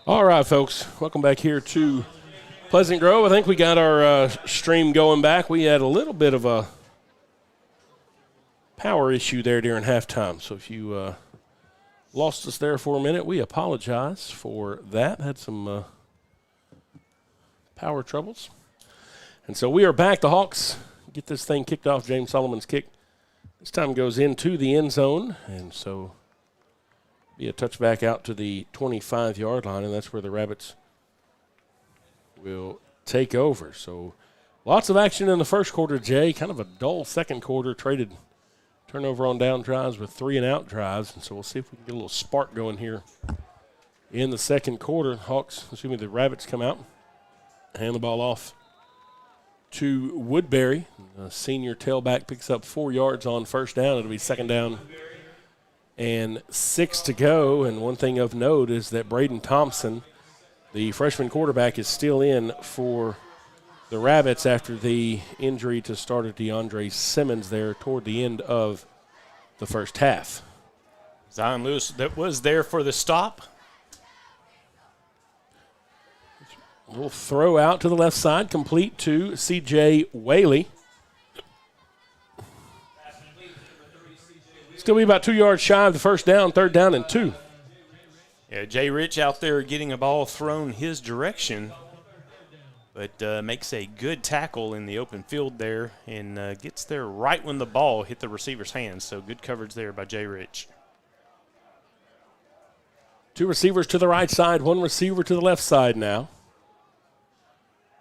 All right, folks, welcome back here to Pleasant Grove. I think we got our stream going back. We had a little bit of a power issue there during halftime, so if you lost us there for a minute, we apologize for that. Had some power troubles. And so we are back. The Hawks get this thing kicked off. James Solomon's kick this time goes into the end zone, and so be a touchback out to the 25-yard line, and that's where the Rabbits will take over. So lots of action in the first quarter, Jay. Kind of a dull second quarter. Traded turnover on down drives with 3-and-out drives, and so we'll see if we can get a little spark going here in the second quarter. The Rabbits come out, hand the ball off to Woodbury. The senior tailback picks up 4 yards on first down. It'll be second down and 6 to go. And one thing of note is that Braden Thompson, the freshman quarterback, is still in for the Rabbits after the injury to starter DeAndre Simmons there toward the end of the first half. Zion Lewis that was there for the stop. We'll throw out to the left side, complete to C.J. Whaley. Still be about 2 yards shy of the first down, third down and 2. Yeah, Jay Rich out there getting a ball thrown his direction, but makes a good tackle in the open field there and gets there right when the ball hit the receiver's hands. So good coverage there by Jay Rich. 2 receivers to the right side, 1 receiver to the left side now.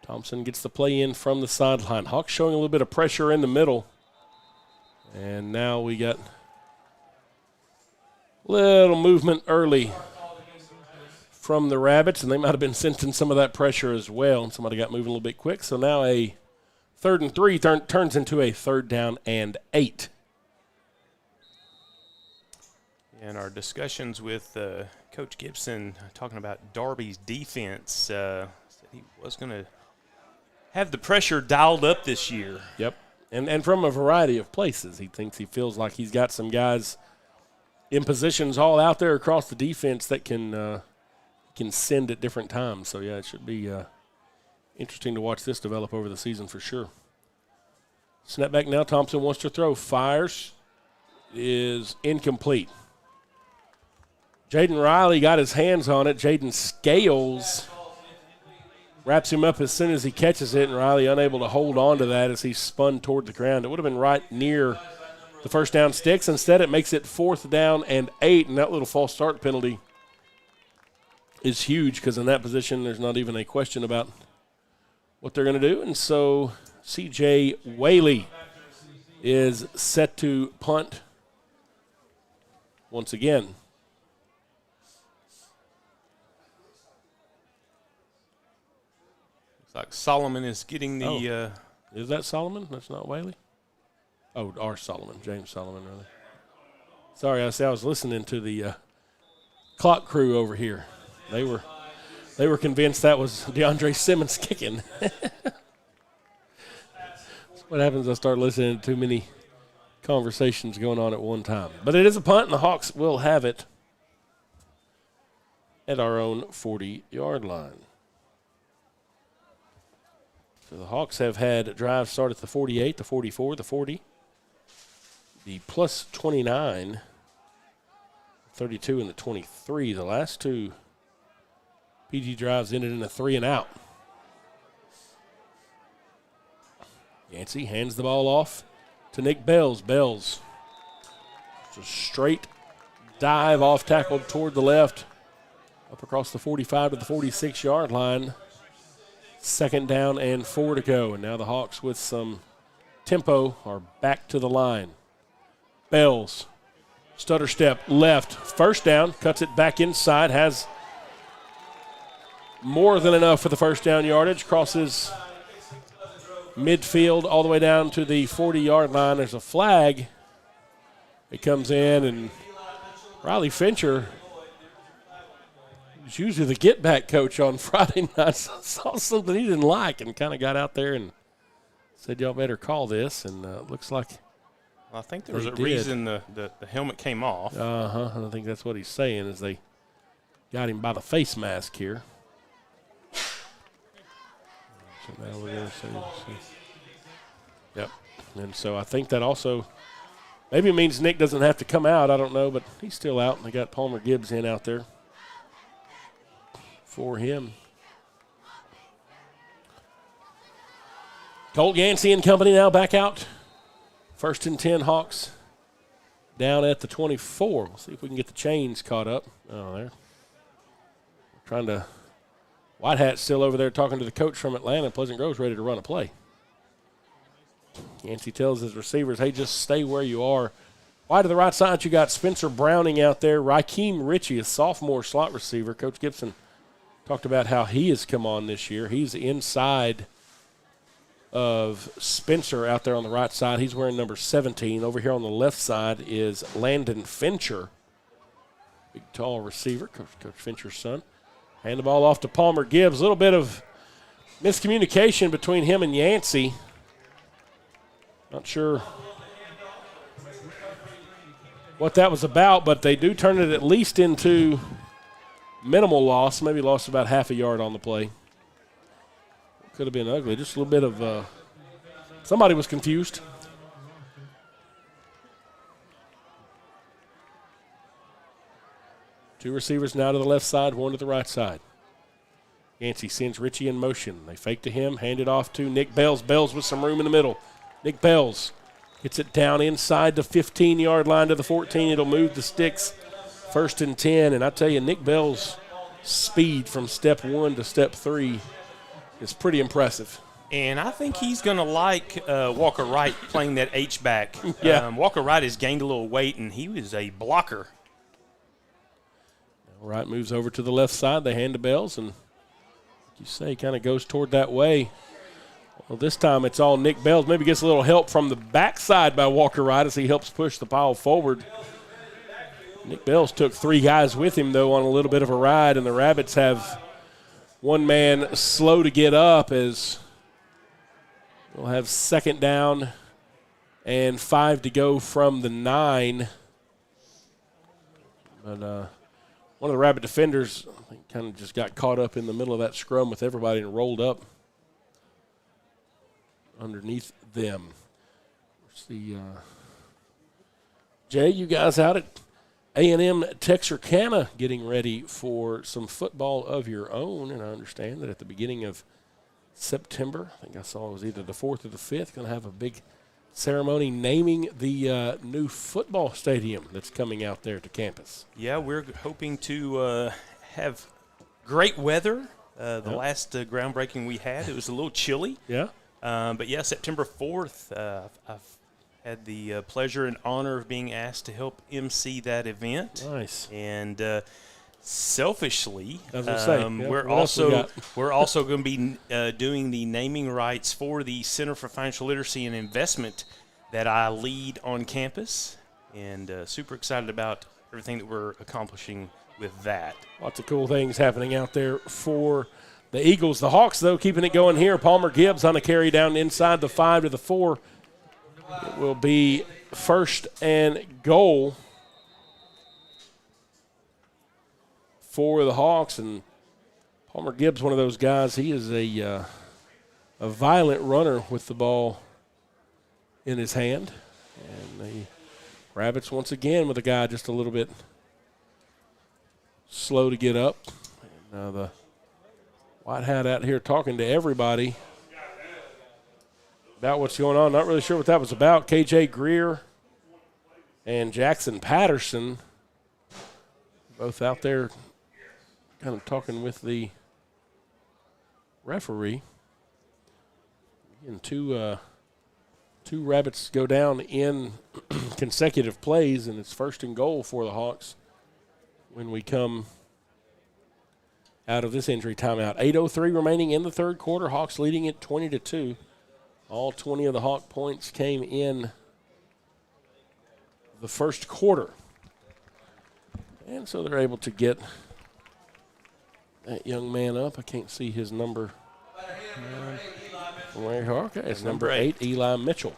Thompson gets the play in from the sideline. Hawks showing a little bit of pressure in the middle. And now we got little movement early from the Rabbits, and they might have been sensing some of that pressure as well, and somebody got moving a little bit quick. So now a 3rd and 3 turns into a 3rd down and 8. In our discussions with Coach Gibson talking about Darby's defense, said he was going to have the pressure dialed up this year. Yep, and from a variety of places. He feels like he's got some guys in positions all out there across the defense that can send at different times. So, yeah, it should be interesting to watch this develop over the season for sure. Snap back now. Thompson wants to throw. Fires. Is incomplete. Jaden Riley got his hands on it. Jaden Scales wraps him up as soon as he catches it, and Riley unable to hold on to that as he spun toward the ground. It would have been right near the first down sticks. Instead, it makes it 4th down and 8, and that little false start penalty is huge because in that position there's not even a question about what they're going to do. And so C.J. Whaley is set to punt once again. Looks like Solomon is getting the Is that Solomon? That's not Whaley? Oh, R. Solomon, James Solomon, really. Sorry, I was listening to the clock crew over here. They were convinced that was DeAndre Simmons kicking. That's what happens. I start listening to too many conversations going on at one time. But it is a punt, and the Hawks will have it at our own 40-yard line. So the Hawks have had drives start at the 48, the 44, the 40. The plus 29, 32, and the 23. The last 2 PG drives ended in a 3-and-out. Yancey hands the ball off to Nick Bells. Bells, just a straight dive off tackle toward the left, up across the 45 to the 46-yard line. 2nd down and 4 to go. And now the Hawks with some tempo are back to the line. Bells, stutter step left, first down, cuts it back inside, has more than enough for the first down yardage, crosses midfield all the way down to the 40-yard line. There's a flag. It comes in, and Riley Fincher, who's usually the get-back coach on Friday night, saw something he didn't like and kind of got out there and said, y'all better call this, and looks like I think there was a reason the helmet came off. I think that's what he's saying is they got him by the face mask here. So now we're going to see. Yep. And so I think that also maybe means Nick doesn't have to come out. I don't know, but he's still out. And they got Palmer Gibbs in out there for him. Colt Yancey and company now back out. 1st and 10 Hawks down at the 24. We'll see if we can get the chains caught up. Oh, there. Trying to. White Hat's still over there talking to the coach from Atlanta. Pleasant Grove's ready to run a play. Yancey tells his receivers, hey, just stay where you are. Wide to the right side, you got Spencer Browning out there. Raheem Ritchie, a sophomore slot receiver. Coach Gibson talked about how he has come on this year. He's inside of Spencer out there on the right side. He's wearing number 17. Over here on the left side is Landon Fincher, big, tall receiver, Coach Fincher's son. Hand the ball off to Palmer Gibbs. A little bit of miscommunication between him and Yancey. Not sure what that was about, but they do turn it at least into minimal loss. Maybe lost about half a yard on the play. Could have been ugly. Just a little bit of somebody was confused. Two receivers now to the left side, one to the right side. Yancey sends Ritchie in motion. They fake to him, hand it off to Nick Bells. Bells with some room in the middle. Nick Bells gets it down inside the 15-yard line to the 14. It'll move the sticks. 1st and 10. And I tell you, Nick Bells' speed from step 1 to step 3 is pretty impressive. And I think he's going to like Walker Wright playing that H-back. Yeah. Walker Wright has gained a little weight, and he was a blocker. Wright moves over to the left side. They hand to Bells, and like you say, kind of goes toward that way. Well, this time it's all Nick Bells. Maybe gets a little help from the backside by Walker Wright as he helps push the pile forward. Nick Bells took 3 guys with him, though, on a little bit of a ride, and the Rabbits have one man slow to get up as we'll have 2nd down and 5 to go from the 9. But one of the Rabbit defenders, I think, kind of just got caught up in the middle of that scrum with everybody and rolled up underneath them. See, Jay, you guys out at A&M Texarkana getting ready for some football of your own, and I understand that at the beginning of September, I think I saw it was either the 4th or the 5th, going to have a big ceremony naming the new football stadium that's coming out there to campus. Yeah, we're hoping to have great weather. The last groundbreaking we had, it was a little chilly. Yeah. But, yeah, September 4th, I've had the pleasure and honor of being asked to help MC that event. Nice. And selfishly, we're also going to be doing the naming rights for the Center for Financial Literacy and Investment that I lead on campus, and super excited about everything that we're accomplishing with that. Lots of cool things happening out there for the Eagles. The Hawks, though, keeping it going here. Palmer Gibbs on a carry down inside the 5 to the 4. It will be 1st and goal for the Hawks, and Palmer Gibbs, one of those guys, he is a violent runner with the ball in his hand. And the Rabbits once again with a guy just a little bit slow to get up. And the White Hat out here talking to everybody about what's going on. Not really sure what that was about. KJ Greer and Jackson Patterson both out there kind of talking with the referee. And two Rabbits go down in consecutive plays, and it's 1st and goal for the Hawks when we come out of this injury timeout. 8:03 remaining in the 3rd quarter. Hawks leading it 20-2. All 20 of the Hawk points came in the 1st quarter. And so they're able to get that young man up. I can't see his number. Okay, it's number 8, Eli Mitchell.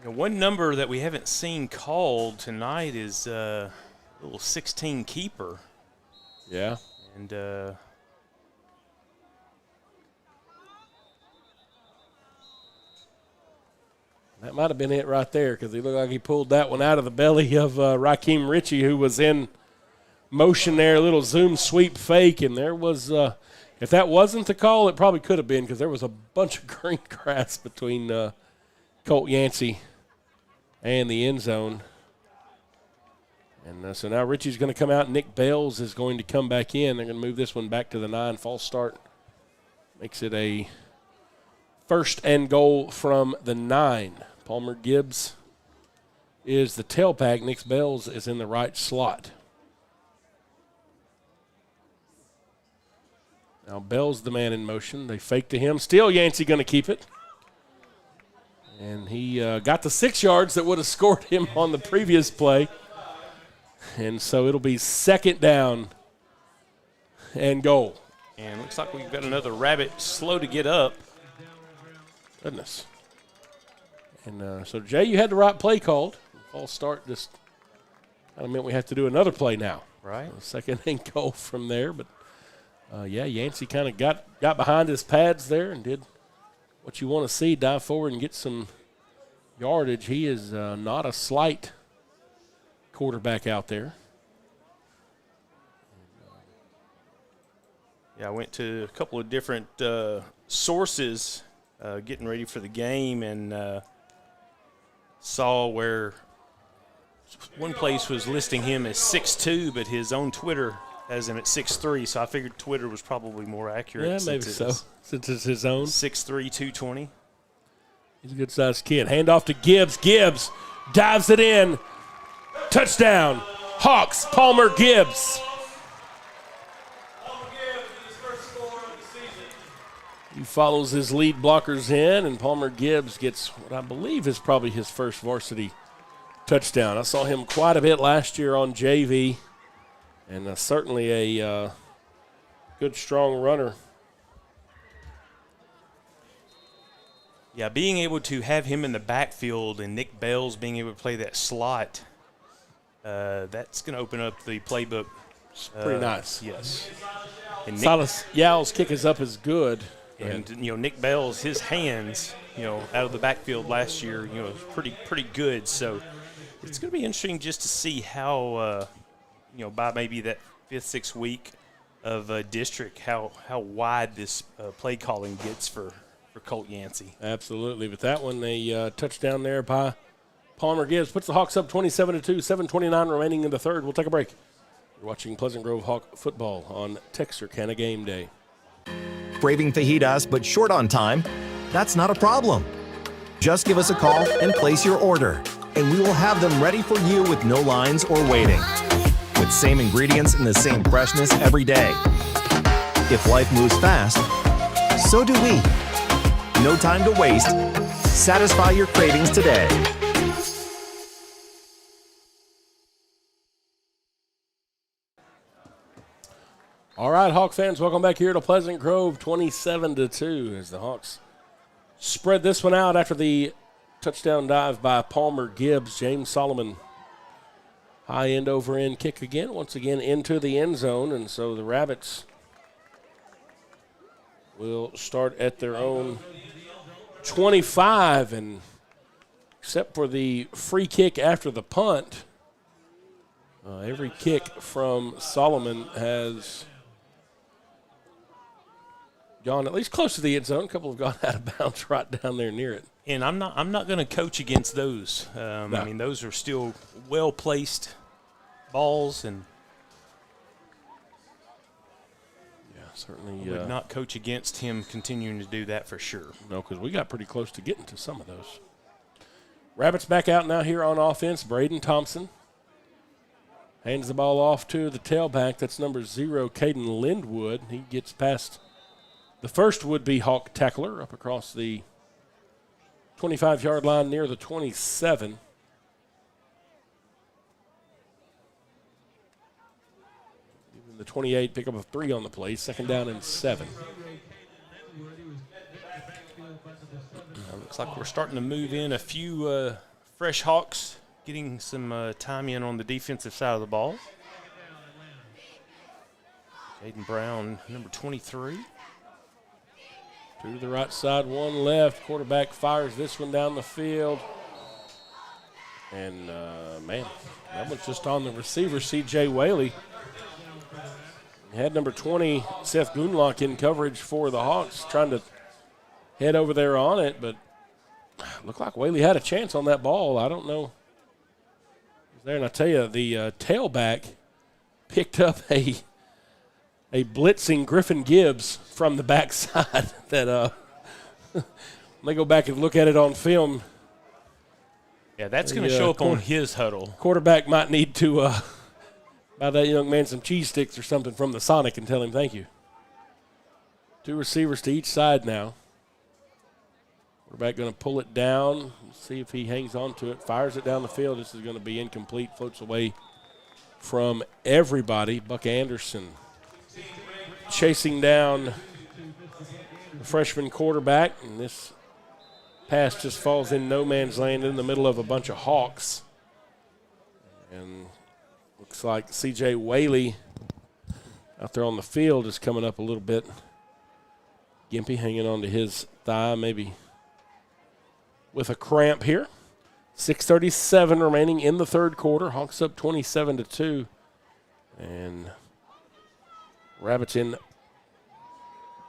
One number that we haven't seen called tonight is little 16 keeper. Yeah. And that might have been it right there because he looked like he pulled that one out of the belly of Raheem Ritchie, who was in motion there, a little zoom sweep fake. And there was, if that wasn't the call, it probably could have been because there was a bunch of green grass between Colt Yancey and the end zone. And so now Ritchie's going to come out. Nick Bales is going to come back in. They're going to move this one back to the 9. False start makes it a 1st and goal from the 9. Palmer Gibbs is the tailback. Nick Bales is in the right slot. Now Bell's the man in motion. They fake to him. Still Yancey going to keep it. And he got the 6 yards that would have scored him on the previous play. And so it'll be 2nd down and goal. And looks like we've got another Rabbit slow to get up. Goodness. And so, Jay, you had the right play called. False start just kind of meant we have to do another play now. Right. So 2nd and goal from there. But, Yancey kind of got behind his pads there and did what you want to see, dive forward and get some yardage. He is not a slight quarterback out there. Yeah, I went to a couple of different sources getting ready for the game and saw where one place was listing him as 6'2", but his own Twitter has him at 6'3", so I figured Twitter was probably more accurate. Yeah, maybe so, since it's his own. 6'3", 220. He's a good-sized kid. Hand off to Gibbs. Gibbs dives it in. Touchdown, Hawks, Palmer Gibbs. He follows his lead blockers in, and Palmer Gibbs gets what I believe is probably his first varsity touchdown. I saw him quite a bit last year on JV, and certainly a good, strong runner. Yeah, being able to have him in the backfield and Nick Bales being able to play that slot, that's going to open up the playbook. It's pretty nice. Yes. And Silas Yowell's kick is up is good. And, Nick Bales, his hands, out of the backfield last year, was pretty good. So it's going to be interesting just to see how, by maybe that 5th, 6th week of district, how wide this play calling gets for Colt Yancey. Absolutely. But that one, a touchdown there by Palmer Gibbs puts the Hawks up 27-2, 7:29 remaining in the 3rd. We'll take a break. You're watching Pleasant Grove Hawk football on Texarkana Game Day. Craving fajitas but short on time? That's not a problem. Just give us a call and place your order, and we will have them ready for you with no lines or waiting. With same ingredients and the same freshness every day. If life moves fast, so do we. No time to waste. Satisfy your cravings today. All right, Hawk fans, welcome back here to Pleasant Grove, 27-2 as the Hawks spread this one out after the touchdown dive by Palmer Gibbs. James Solomon, high end over end kick again, once again into the end zone, and so the Rabbits will start at their own 25, and except for the free kick after the punt, every kick from Solomon has gone at least close to the end zone. A couple have gone out of bounds right down there near it. And I'm not going to coach against those. No. I mean, those are still well placed balls, and certainly would not coach against him continuing to do that for sure. No, because we got pretty close to getting to some of those. Rabbits back out now here on offense. Braden Thompson hands the ball off to the tailback. That's number 0, Caden Lindwood. He gets past the first would-be Hawk tackler up across the 25-yard line near the 27. Even the 28, pick up a 3 on the play, 2nd down and 7. Looks like we're starting to move in a few fresh Hawks, getting some time in on the defensive side of the ball. Aiden Brown, number 23. 2 to the right side, 1 left. Quarterback fires this one down the field. And, man, that one's just on the receiver, C.J. Whaley. Had number 20, Seth Gunlock, in coverage for the Hawks, trying to head over there on it, but looked like Whaley had a chance on that ball. I don't know. There, and I tell you, the tailback picked up a blitzing Griffin Gibbs from the backside that when they go back and look at it on film. Yeah, that's going to show up on his huddle. Quarterback might need to buy that young man some cheese sticks or something from the Sonic and tell him thank you. 2 receivers to each side now. Quarterback going to pull it down, see if he hangs on to it, fires it down the field. This is going to be incomplete, floats away from everybody. Buck Anderson chasing down the freshman quarterback, and this pass just falls in no man's land in the middle of a bunch of Hawks. And looks like C.J. Whaley out there on the field is coming up a little bit. Gimpy hanging on to his thigh, maybe with a cramp here. 6:37 remaining in the third quarter. Hawks up 27-2. And Rabbits in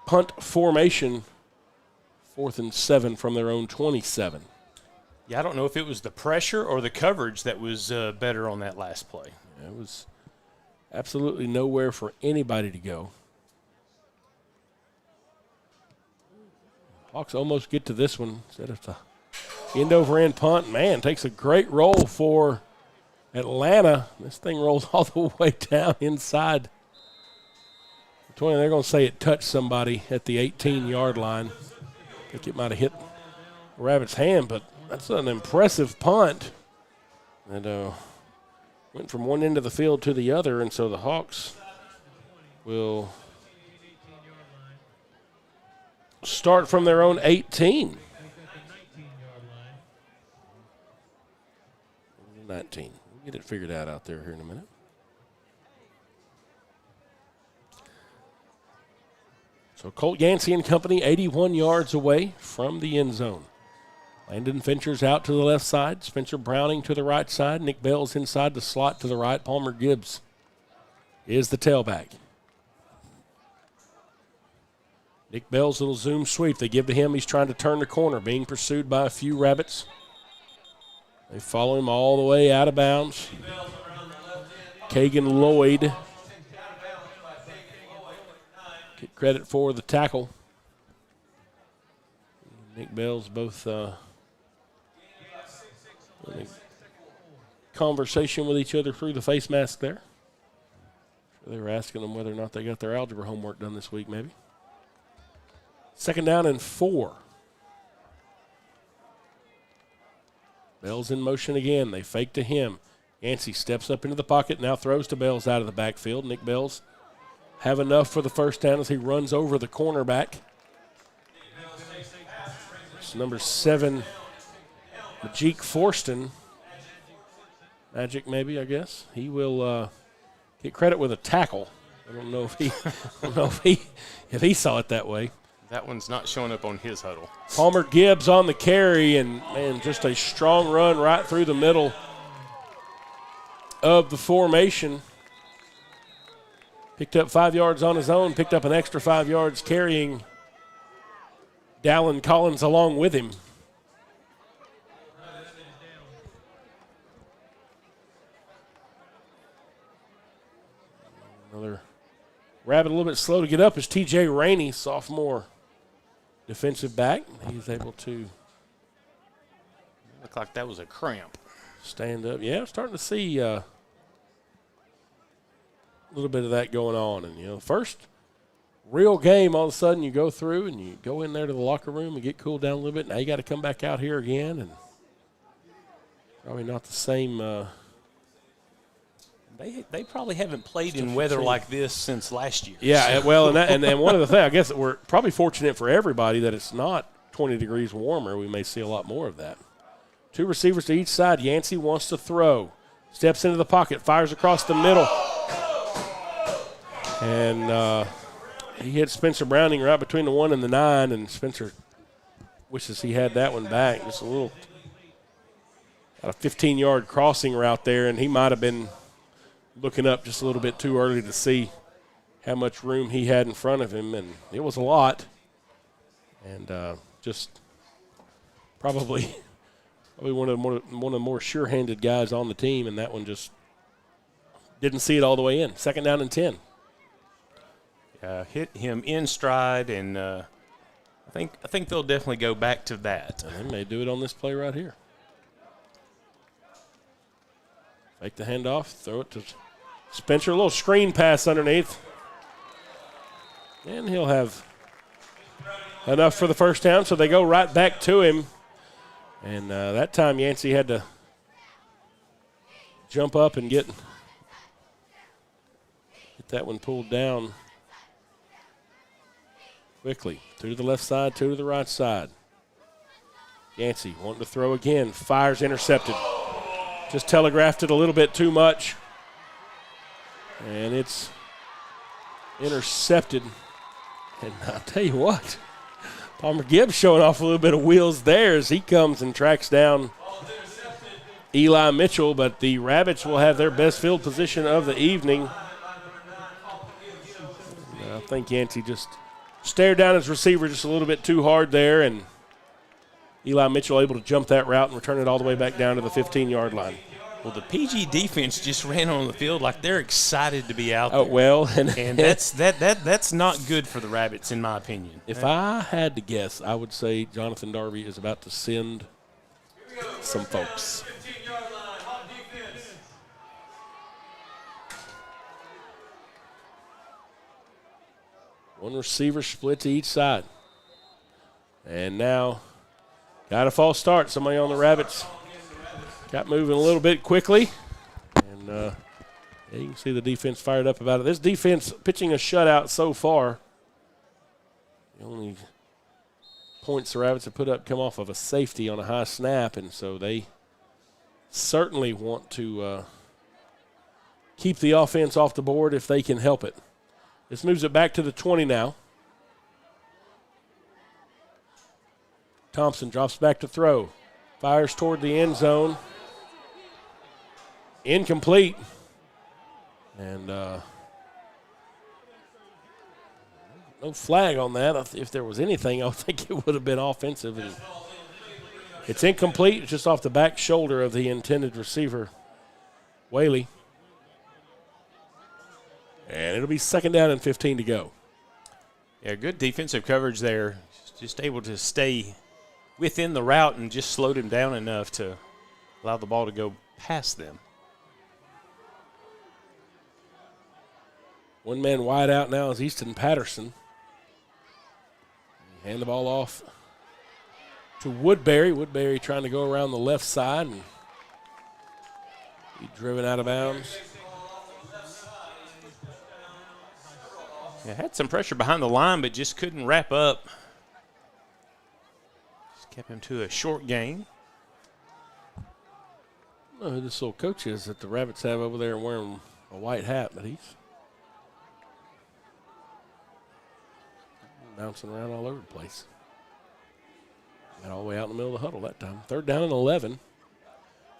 punt formation. 4th and 7 from their own 27. Yeah, I don't know if it was the pressure or the coverage that was better on that last play. Yeah, it was absolutely nowhere for anybody to go. Hawks almost get to this one. Instead of the end-over-end punt. Man, takes a great roll for Atlanta. This thing rolls all the way down inside the 20. They're going to say it touched somebody at the 18-yard line. I think it might have hit Rabbit's hand, but that's an impressive punt. And went from one end of the field to the other, and so the Hawks will start from their own 18. 19. We'll get it figured out there here in a minute. So Colt Yancey and company 81 yards away from the end zone. Landon Fincher's out to the left side. Spencer Browning to the right side. Nick Bell's inside the slot to the right. Palmer Gibbs is the tailback. Nick Bell's little zoom sweep they give to him. He's trying to turn the corner, being pursued by a few Rabbits. They follow him all the way out of bounds. Kagan Lloyd. Get credit for the tackle. Nick Bell's both in a conversation with each other through the face mask there. They were asking them whether or not they got their algebra homework done this week, maybe. 2nd down and 4. Bell's in motion again. They fake to him. Yancey steps up into the pocket, now throws to Bell's out of the backfield. Nick Bell's have enough for the first down as he runs over the cornerback. It's number 7, Majik Forston. Magic maybe, I guess. He will get credit with a tackle. I don't know if he saw it that way. That one's not showing up on his huddle. Palmer Gibbs on the carry, and man, just a strong run right through the middle of the formation. Picked up 5 yards on his own, picked up an extra 5 yards carrying Dallin Collins along with him. Another Rabbit a little bit slow to get up is T.J. Rainey, sophomore defensive back. He's able to look like that was a cramp. Stand up. Yeah, starting to see a little bit of that going on. And, first real game, all of a sudden you go through and you go in there to the locker room and get cooled down a little bit. Now you got to come back out here again, and probably not the same. They probably haven't played in weather like this since last year. Yeah, well, and one of the things, I guess we're probably fortunate for everybody that it's not 20 degrees warmer. We may see a lot more of that. 2 receivers to each side. Yancey wants to throw. Steps into the pocket, fires across the middle. And he hit Spencer Browning right between the 1 and the 9, and Spencer wishes he had that one back. Just a 15-yard crossing route there, and he might have been looking up just a little bit too early to see how much room he had in front of him, and it was a lot. And just probably one of the more sure-handed guys on the team, and that one just didn't see it all the way in. 2nd down and 10. Hit him in stride, and I think they'll definitely go back to that. And they may do it on this play right here. Fake the handoff, throw it to Spencer. A little screen pass underneath. And he'll have enough for the first down, so they go right back to him. And that time Yancey had to jump up and get that one pulled down quickly. 2 to the left side, 2 to the right side. Yancey wanting to throw again. Fires, intercepted. Just telegraphed it a little bit too much. And it's intercepted. And I'll tell you what, Palmer Gibbs showing off a little bit of wheels there as he comes and tracks down Eli Mitchell, but the Rabbits will have their best field position of the evening. I think Yancey just stared down his receiver just a little bit too hard there, and Eli Mitchell able to jump that route and return it all the way back down to the 15-yard line. Well, the PG defense just ran on the field like they're excited to be out there. Oh, well. And that's not good for the Rabbits, in my opinion. If I had to guess, I would say Jonathan Darby is about to send some folks. One receiver split to each side. And now got a false start. Somebody on the Rabbits got moving a little bit quickly. And you can see the defense fired up about it. This defense pitching a shutout so far. The only points the Rabbits have put up come off of a safety on a high snap, and so they certainly want to keep the offense off the board if they can help it. This moves it back to the 20 now. Thompson drops back to throw. Fires toward the end zone. Incomplete. And no flag on that. If there was anything, I think it would have been offensive. And it's incomplete. It's just off the back shoulder of the intended receiver, Whaley. And it'll be 2nd down and 15 to go. Yeah, good defensive coverage there. Just able to stay within the route and just slowed him down enough to allow the ball to go past them. One man wide out now is Easton Patterson. Hand the ball off to Woodbury. Woodbury trying to go around the left side and be driven out of bounds. Yeah, had some pressure behind the line, but just couldn't wrap up. Just kept him to a short gain. I don't know who this little coach is that the Rabbits have over there wearing a white hat, but he's bouncing around all over the place. Got all the way out in the middle of the huddle that time. 3rd down and 11.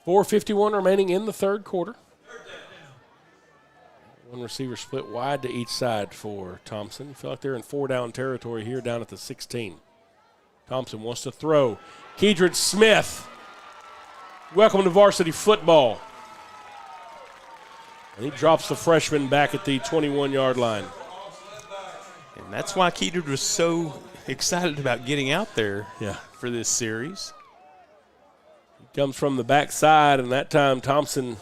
4:51 remaining in the 3rd quarter. One receiver split wide to each side for Thompson. You feel like they're in 4-down territory here down at the 16. Thompson wants to throw. Kedrid Smith. Welcome to varsity football. And he drops the freshman back at the 21-yard line. And that's why Kedrid was so excited about getting out there for this series. He comes from the backside, and that time Thompson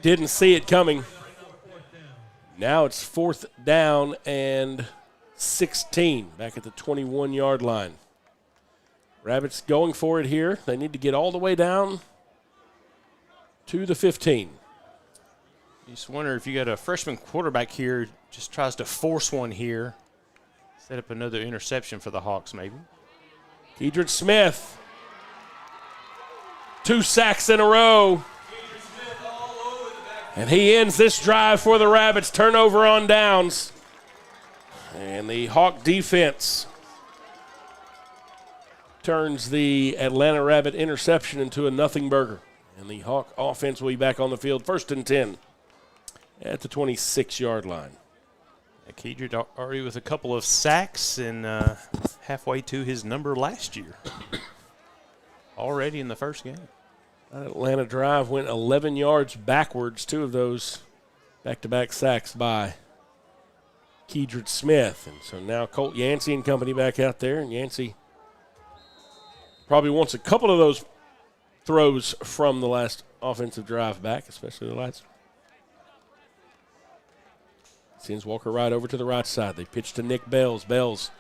didn't see it coming. Now it's 4th down and 16 back at the 21-yard line. Rabbits going for it here. They need to get all the way down to the 15. You just wonder if you got a freshman quarterback here, just tries to force one here, set up another interception for the Hawks maybe. Kedrid Smith. 2 sacks in a row. And he ends this drive for the Rabbits. Turnover on downs. And the Hawk defense turns the Atlanta Rabbit interception into a nothing burger. And the Hawk offense will be back on the field. 1st and 10 at the 26-yard line. Kedrick already with a couple of sacks and halfway to his number last year. Already in the first game. That Atlanta drive went 11 yards backwards. 2 of those back-to-back sacks by Kedrick Smith. And so now Colt Yancey and company back out there. And Yancey probably wants a couple of those throws from the last offensive drive back, especially the last. Sends Walker right over to the right side. They pitch to Nick Bells. Bells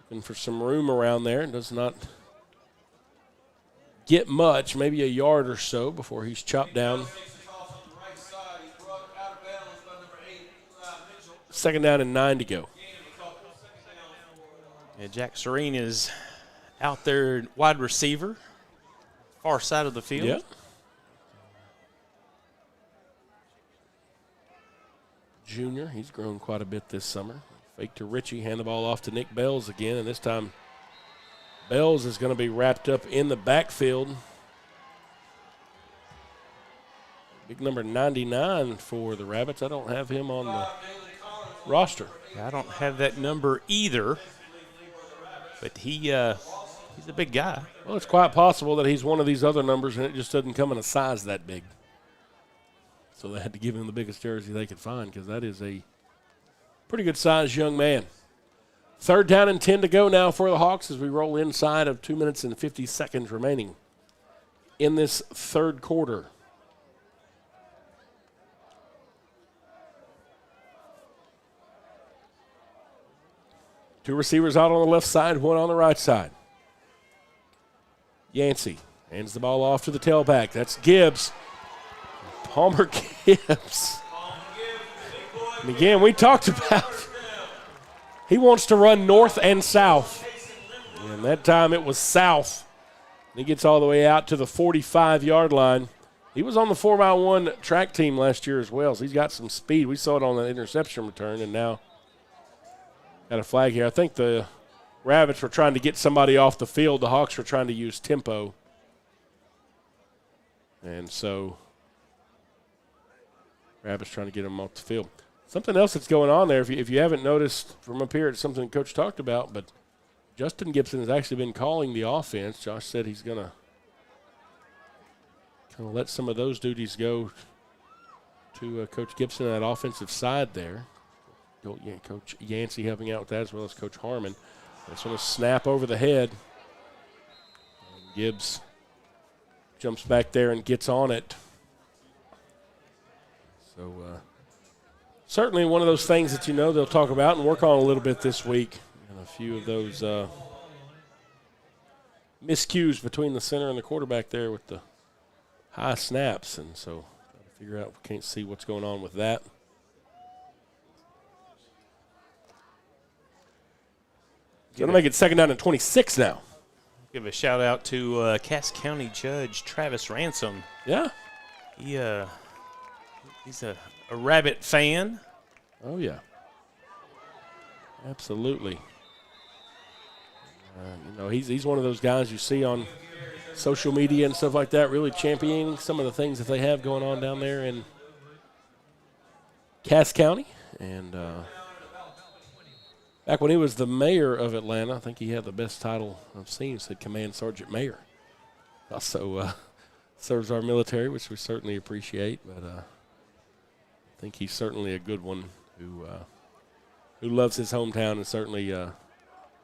looking for some room around there. Does not get much, maybe a yard or so before he's chopped down. 2nd down and 9 to go. Yeah, Jack Serene is out there, wide receiver, far side of the field. Yeah. Junior, he's grown quite a bit this summer. Fake to Richie, hand the ball off to Nick Bells again, and this time Bells is going to be wrapped up in the backfield. Big number 99 for the Rabbits. I don't have him on the roster. I don't have that number either, but he's a big guy. Well, it's quite possible that he's one of these other numbers and it just doesn't come in a size that big. So they had to give him the biggest jersey they could find because that is a pretty good-sized young man. 3rd down and 10 to go now for the Hawks as we roll inside of 2 minutes and 50 seconds remaining in this 3rd quarter. Two receivers out on the left side, one on the right side. Yancey hands the ball off to the tailback. That's Gibbs. Palmer Gibbs. And again, we talked about he wants to run north and south. And that time it was south. He gets all the way out to the 45-yard line. He was on the 4x1 track team last year as well, so he's got some speed. We saw it on the interception return, and now got a flag here. I think the Rabbits were trying to get somebody off the field. The Hawks were trying to use tempo. And so Rabbits trying to get him off the field. Something else that's going on there, if you haven't noticed from up here, it's something Coach talked about, but Justin Gibson has actually been calling the offense. Josh said he's going to kind of let some of those duties go to Coach Gibson on that offensive side there. Coach Yancey helping out with that as well as Coach Harmon. This one is snap over the head. And Gibbs jumps back there and gets on it. So certainly one of those things that they'll talk about and work on a little bit this week. And a few of those miscues between the center and the quarterback there with the high snaps. And so try to figure out, we can't see what's going on with that. Going to make it 2nd down and 26 now. Give a shout out to Cass County Judge Travis Ransom. Yeah. He's a Rabbit fan. Oh, yeah. Absolutely. He's one of those guys you see on social media and stuff like that, really championing some of the things that they have going on down there in Cass County. And back when he was the mayor of Atlanta, I think he had the best title I've seen, said Command Sergeant Mayor. Also serves our military, which we certainly appreciate, but I think he's certainly a good one who loves his hometown and certainly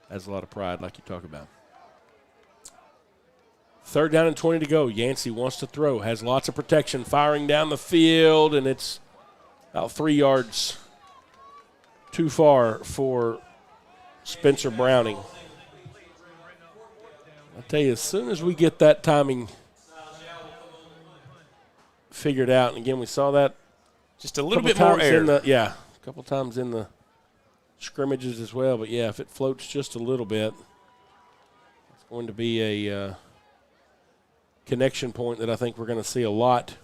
has a lot of pride like you talk about. 3rd down and 20 to go. Yancey wants to throw, has lots of protection, firing down the field, and it's about 3 yards too far for Spencer Browning. I'll tell you, as soon as we get that timing figured out, and again, we saw that just a little bit more air. A couple times in the scrimmages as well. But, yeah, if it floats just a little bit, it's going to be a connection point that I think we're going to see a lot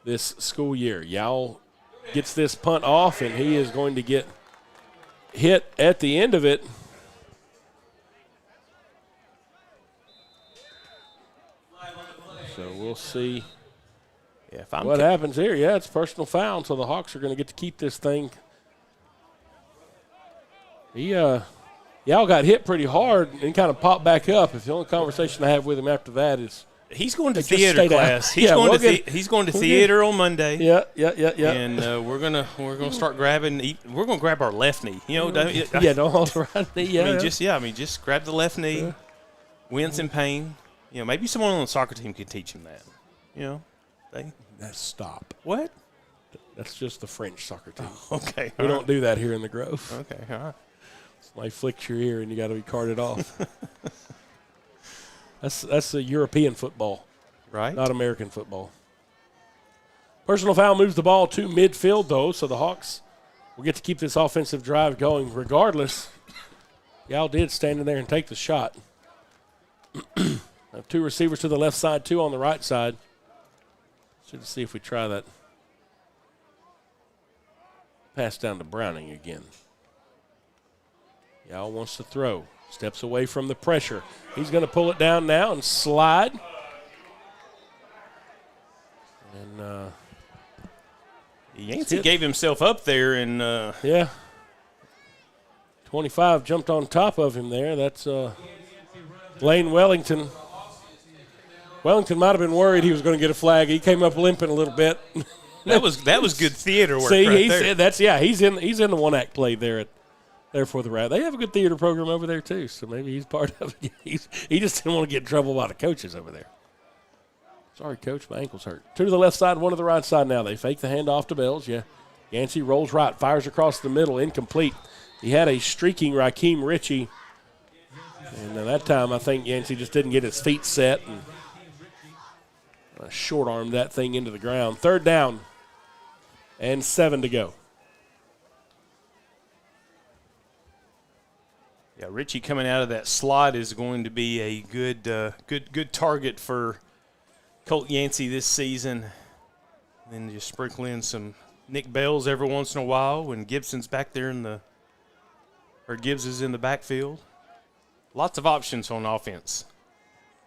this school year. Yao gets this punt off, and he is going to get hit at the end of it. So we'll see what happens here. Yeah, it's personal foul, so the Hawks are going to get to keep this thing. Yao got hit pretty hard and kind of popped back up. If the only conversation I have with him after that is he's going to theater class. He's going to theater on Monday. Yeah. And we're gonna start grabbing. We're gonna grab our left knee. Don't hold the right knee. Yeah. Just grab the left knee. Wince in pain. Maybe someone on the soccer team could teach him that. That's stop. What? That's just the French soccer team. Okay. We don't do that here in the Grove. Okay. All right. Somebody flicks your ear and you got to be carted off. That's a European football, right? Not American football. Personal foul moves the ball to midfield, though, so the Hawks will get to keep this offensive drive going regardless. Yao did stand in there and take the shot. Have two receivers to the left side, two on the right side. Should see if we try that pass down to Browning again. Yao wants to throw. Steps away from the pressure. He's going to pull it down now and slide. And Yancey gave himself up there. And yeah. 25 jumped on top of him there. That's Lane Wellington. Wellington might have been worried he was going to get a flag. He came up limping a little bit. That was good theater work. See, right there. He's in the one-act play there for the Rat. They have a good theater program over there too, so maybe he's part of it. He just didn't want to get in trouble by the coaches over there. Sorry, Coach, my ankle's hurt. Two to the left side, one to the right side now. They fake the handoff to Bells. Yeah, Yancey rolls right, fires across the middle, incomplete. He had a streaking Raheem Ritchie, and that time I think Yancey just didn't get his feet set and short-armed that thing into the ground. Third down and 7 to go. Yeah, Ritchie coming out of that slot is going to be a good target for Colt Yancey this season. Then just sprinkle in some Nick Bells every once in a while when Gibson's back there Gibbs is in the backfield. Lots of options on offense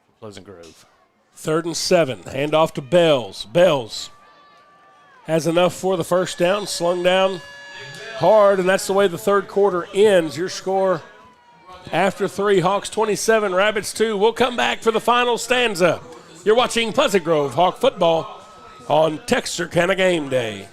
for Pleasant Grove. 3rd and 7. Handoff to Bells. Bells has enough for the first down. Slung down hard, and that's the way the third quarter ends. Your score after 3, Hawks 27, Rabbits 2. We'll come back for the final stanza. You're watching Pleasant Grove Hawk football on Texarkana Game Day.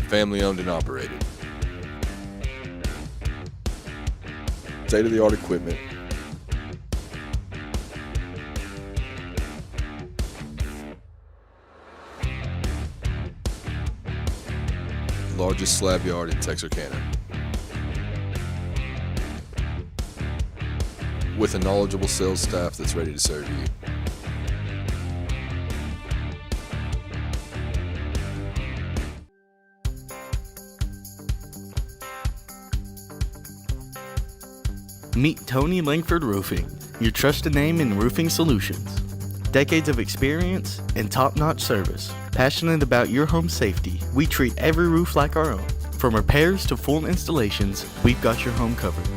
Family owned and operated. State-of-the-art equipment. Largest slab yard in Texarkana. With a knowledgeable sales staff that's ready to serve you. Meet Tony Langford Roofing, your trusted name in roofing solutions. Decades of experience and top-notch service. Passionate about your home safety, we treat every roof like our own. From repairs to full installations, we've got your home covered.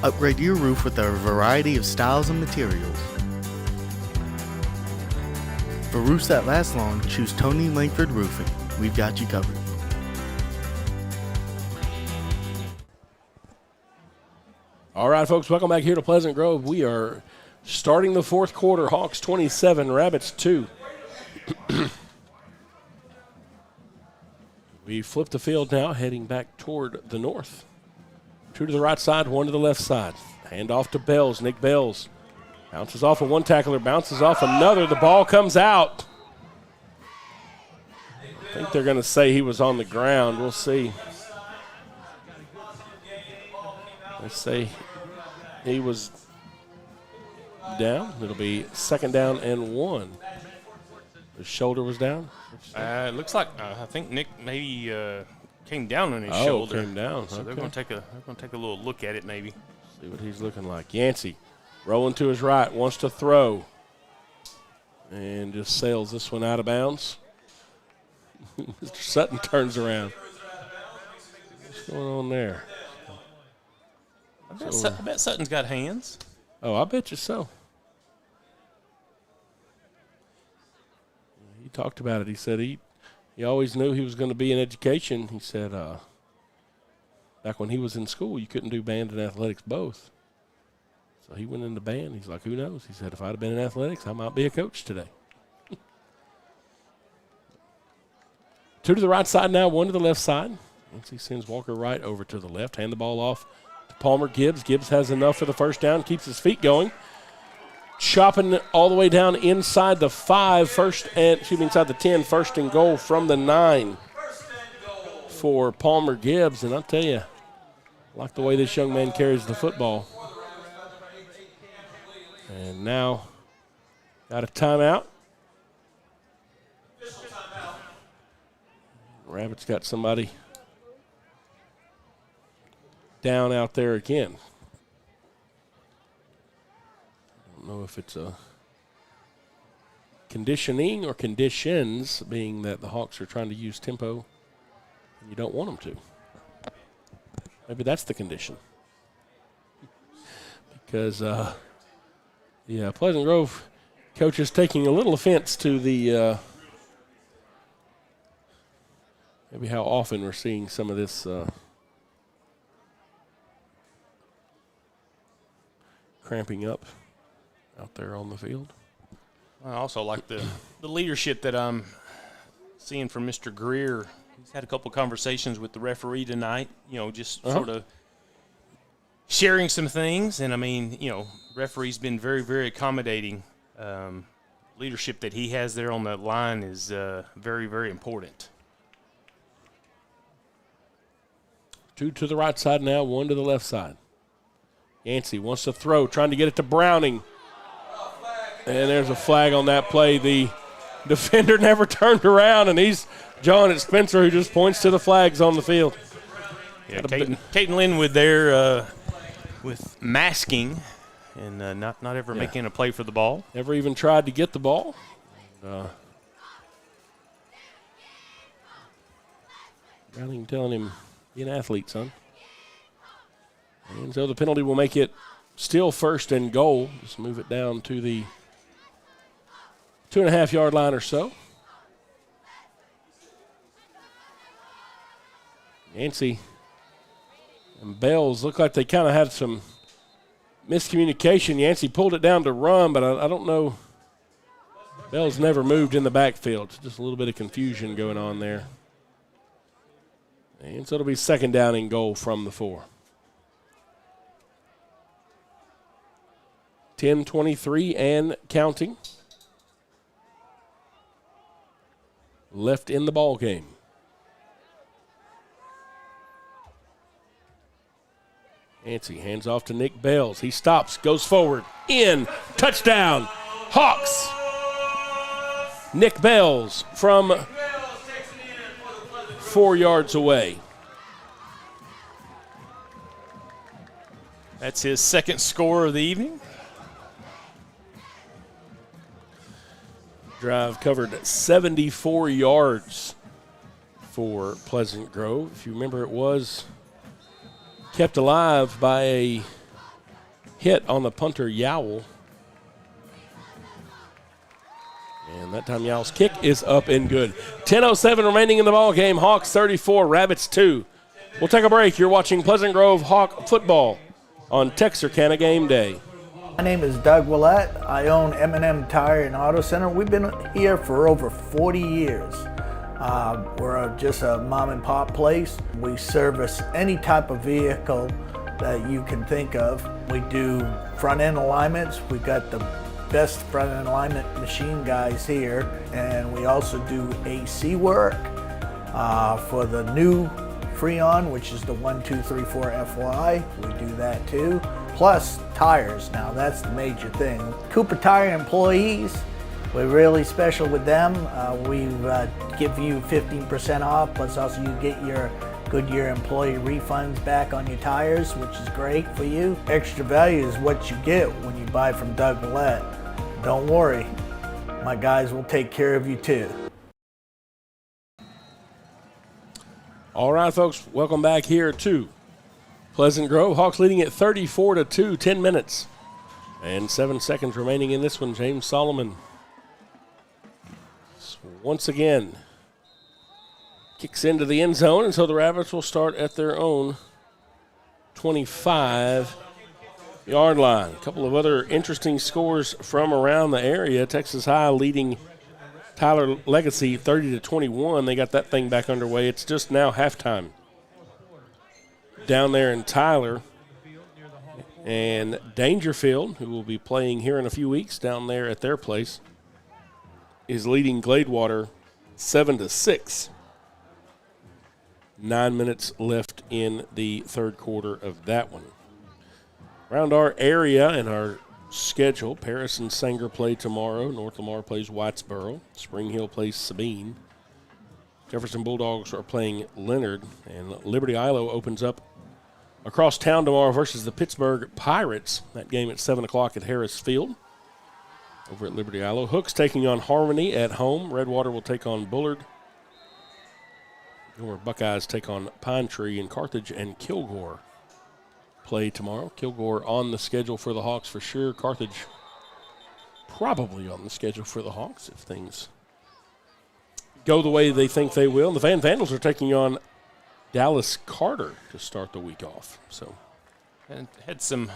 Upgrade your roof with our variety of styles and materials. For roofs that last long, choose Tony Langford Roofing. We've got you covered. All right, folks, welcome back here to Pleasant Grove. We are starting the fourth quarter. Hawks 27, Rabbits 2. We flip the field now, heading back toward the north. 2 to the right side, 1 to the left side. Hand off to Bells. Nick Bells bounces off of one tackler, bounces off another. The ball comes out. I think they're going to say he was on the ground. We'll see. Let's say he was down. It'll be 2nd down and 1. His shoulder was down. It looks like I think Nick maybe came down on his shoulder. Came down. So they're going to take a little look at it maybe. See what he's looking like. Yancey rolling to his right, wants to throw. And just sails this one out of bounds. Mr. Sutton turns around. What's going on there? I bet Sutton's got hands. Oh, I bet you so. He talked about it. He said he always knew he was going to be in education. He said back when he was in school, you couldn't do band and athletics both. So he went into band. He's like, who knows? He said, if I'd have been in athletics, I might be a coach today. 2 to the right side now, 1 to the left side. He sends Walker Wright over to the left. Hand the ball off to Palmer Gibbs. Gibbs has enough for the first down, keeps his feet going. Chopping all the way down inside the 5, inside the 10, first and goal from the 9 for Palmer Gibbs. And I'll tell you, I like the way this young man carries the football. And now got a timeout. Rabbits got somebody down out there again. I don't know if it's a conditioning or conditions, being that the Hawks are trying to use tempo and you don't want them to. Maybe that's the condition. Because Pleasant Grove coach is taking a little offense to the maybe how often we're seeing some of this cramping up out there on the field. I also like the leadership that I'm seeing from Mr. Greer. He's had a couple conversations with the referee tonight, just sort of sharing some things. And, referee's been very, very accommodating. Leadership that he has there on that line is very, very important. 2 to the right side now, 1 to the left side. Yancey wants to throw, trying to get it to Browning. And there's a flag on that play. The defender never turned around, and he's John at Spencer, who just points to the flags on the field. Yeah, Caden Linwood there with masking and not ever making a play for the ball. Never even tried to get the ball. Browning telling him, be an athlete, son. And so the penalty will make it still first and goal. Just move it down to the 2.5-yard line or so. Yancey and Bells look like they kind of had some miscommunication. Yancey pulled it down to run, but I don't know. Bells never moved in the backfield. Just a little bit of confusion going on there. And so it'll be second down and goal from the 4. 10:23 and counting left in the ball game. Yancey hands off to Nick Bells. He stops, goes forward, in, touchdown, Hawks. Nick Bells from 4 yards away. That's his second score of the evening. Drive covered 74 yards for Pleasant Grove. If you remember, it was kept alive by a hit on the punter, Yowell. And that time Yowell's kick is up and good. 10:07 remaining in the ball game. Hawks 34, Rabbits 2. We'll take a break. You're watching Pleasant Grove Hawk football on Texarkana Game Day. My name is Doug Willett. I own M&M Tire and Auto Center. We've been here for over 40 years. We're just a mom and pop place. We service any type of vehicle that you can think of. We do front end alignments. We've got the best front end alignment machine guys here. And we also do AC work for the new Freon, which is the 1234 FY. We do that too. Plus tires. Now that's the major thing. Cooper Tire employees, we're really special with them. We give you 15% off, plus also you get your Goodyear employee refunds back on your tires, which is great for you. Extra value is what you get when you buy from Doug Willett. Don't worry, my guys will take care of you too. All right, folks, welcome back here to Pleasant Grove. Hawks leading at 34-2, 10 minutes and 7 seconds remaining in this one. James Solomon once again kicks into the end zone, and so the Rabbits will start at their own 25-yard line. A couple of other interesting scores from around the area. Texas High leading Tyler Legacy 30-21. They got that thing back underway. It's just now halftime down there in Tyler. And Dangerfield, who will be playing here in a few weeks down there at their place, is leading Gladewater 7-6. 9 minutes left in the third quarter of that one. Around our area and our schedule, Paris and Sanger play tomorrow. North Lamar plays Whitesboro. Spring Hill plays Sabine. Jefferson Bulldogs are playing Leonard. And Liberty Ilo opens up across town tomorrow versus the Pittsburgh Pirates. That game at 7 o'clock at Harris Field over at Liberty Ilo. Hooks taking on Harmony at home. Redwater will take on Bullard. Gilmer Buckeyes take on Pine Tree, and Carthage and Kilgore play tomorrow. Kilgore on the schedule for the Hawks for sure. Carthage probably on the schedule for the Hawks if things go the way they think they will. And the Van Vandals are taking on Dallas Carter to start the week off. So, and had some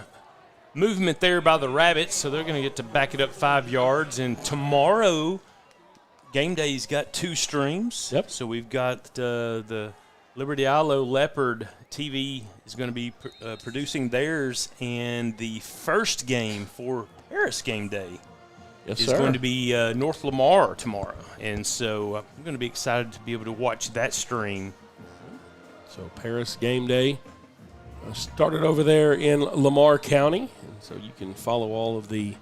movement there by the Rabbits, so they're going to get to back it up 5 yards. And tomorrow, Gameday's got 2 streams. Yep. So we've got the Liberty Ilo Leopard TV is going to be producing theirs, and the first game for Paris Game Day is going to be North Lamar tomorrow. And so I'm going to be excited to be able to watch that stream. So Paris Game Day started over there in Lamar County, and so you can follow all of the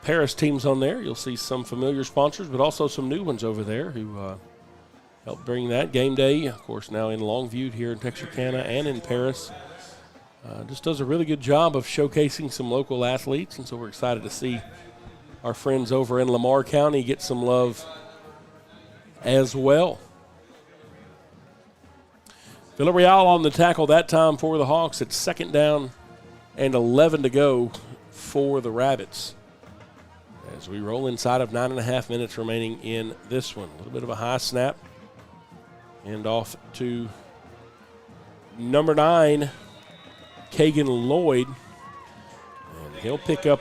Paris teams on there. You'll see some familiar sponsors, but also some new ones over there who helped bring that. Game Day, of course, now in Longview here in Texarkana and in Paris. Just does a really good job of showcasing some local athletes, and so we're excited to see our friends over in Lamar County get some love as well. Villarreal on the tackle that time for the Hawks. It's 2nd down and 11 to go for the Rabbits, as we roll inside of 9.5 minutes remaining in this one. A little bit of a high snap. And off to number 9, Kagan Lloyd. And he'll pick up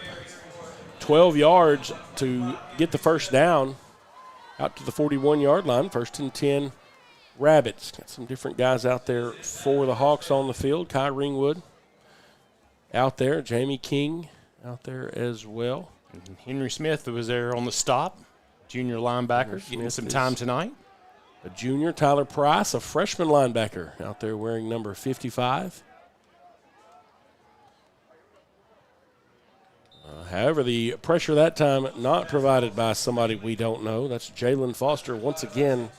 12 yards to get the first down out to the 41-yard line. 1st and 10, Rabbits. Got some different guys out there for the Hawks on the field. Kai Ringwood out there. Jamie King out there as well. Henry Smith was there on the stop, junior linebacker, getting some time tonight. A junior. Tyler Price, a freshman linebacker, out there wearing number 55. However, the pressure that time not provided by somebody we don't know. That's Jalen Foster once again.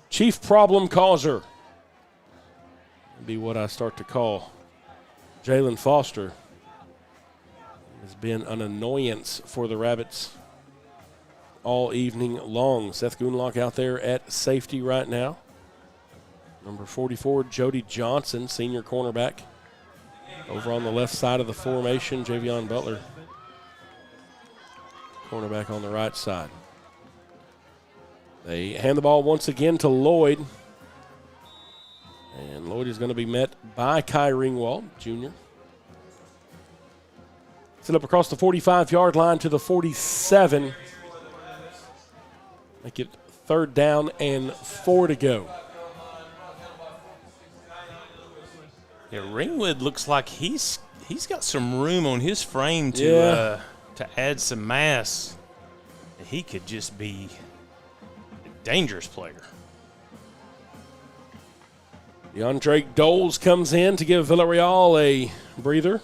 Chief problem causer would be what I start to call Jalen Foster. Has been an annoyance for the Rabbits all evening long. Seth Goonlock out there at safety right now. Number 44, Jody Johnson, senior cornerback. Over on the left side of the formation, Javion Butler, cornerback on the right side. They hand the ball once again to Lloyd. And Lloyd is going to be met by Kai Ringwald, Jr. Set up across the 45-yard line to the 47. Make it 3rd down and 4 to go. Yeah, Ringwood looks like he's got some room on his frame to add some mass. He could just be a dangerous player. DeAndre Doles comes in to give Villarreal a breather.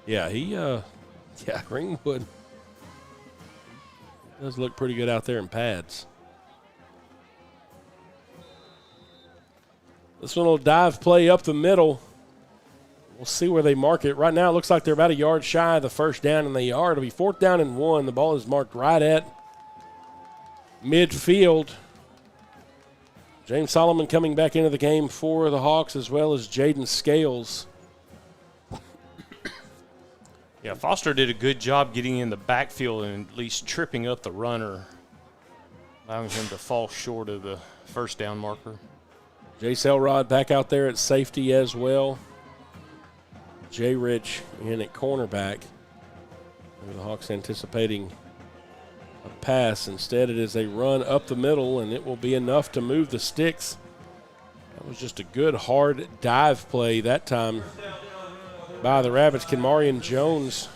Yeah, Ringwood does look pretty good out there in pads. This one will dive play up the middle. We'll see where they mark it. Right now it looks like they're about a yard shy of the first down, and they are. It'll be 4th down and 1. The ball is marked right at midfield. James Solomon coming back into the game for the Hawks, as well as Jaden Scales. Yeah, Foster did a good job getting in the backfield and at least tripping up the runner, allowing him to fall short of the first down marker. Jace Elrod back out there at safety as well. Jay Rich in at cornerback. The Hawks anticipating a pass. Instead, it is a run up the middle, and it will be enough to move the sticks. That was just a good, hard dive play that time by the Rabbits. Kenmarian Jones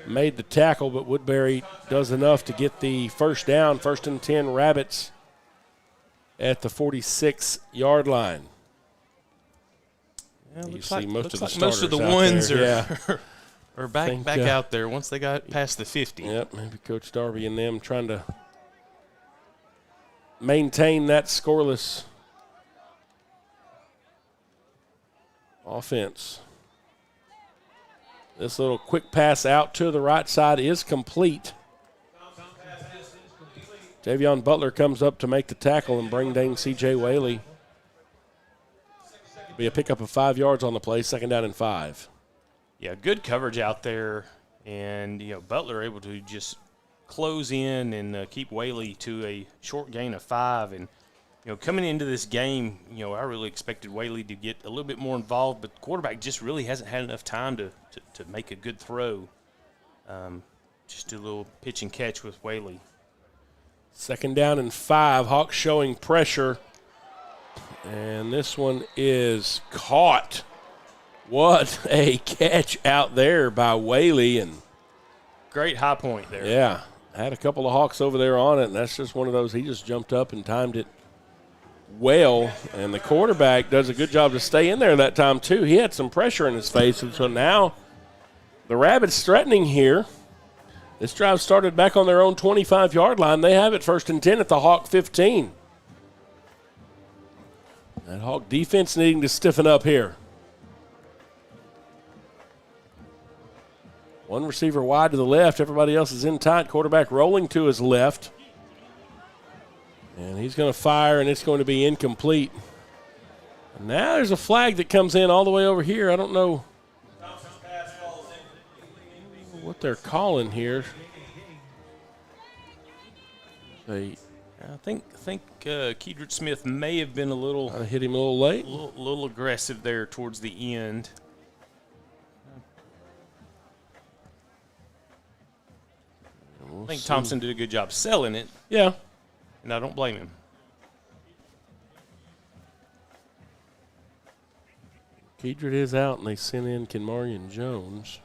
made the tackle, but Woodbury does enough to get the first down. 1st and 10 Rabbits at the 46-yard line. Yeah, You see most of the most of the starters out ones there. are, are back out there once they got past the 50. Yep, maybe Coach Darby and them trying to maintain that scoreless offense. This little quick pass out to the right side is complete. Davion Butler comes up to make the tackle and bring down C.J. Whaley. Be a pickup of 5 yards on the play, 2nd down and 5. Yeah, good coverage out there, and Butler able to just close in and keep Whaley to a short gain of 5. And coming into this game, I really expected Whaley to get a little bit more involved, but the quarterback just really hasn't had enough time to make a good throw. Just do a little pitch and catch with Whaley. 2nd down and 5. Hawks showing pressure. And this one is caught. What a catch out there by Whaley. And great high point there. yeah, had a couple of Hawks over there on it, and that's just one of those. He just jumped up and timed it well. And the quarterback does a good job to stay in there that time, too. He had some pressure in his face. And so now the Rabbits threatening here. This drive started back on their own 25-yard line. They have it 1st and 10 at the Hawk 15. That Hawk defense needing to stiffen up here. One receiver wide to the left. Everybody else is in tight. Quarterback rolling to his left. And he's going to fire, and it's going to be incomplete. And now there's a flag that comes in all the way over here. I don't know what they're calling here. I think Kedrick Smith may have been a little hit him a little late. little aggressive there towards the end. I think Thompson did a good job selling it. Yeah. And I don't blame him. Kedrick is out, and they sent in Kenmarian Jones.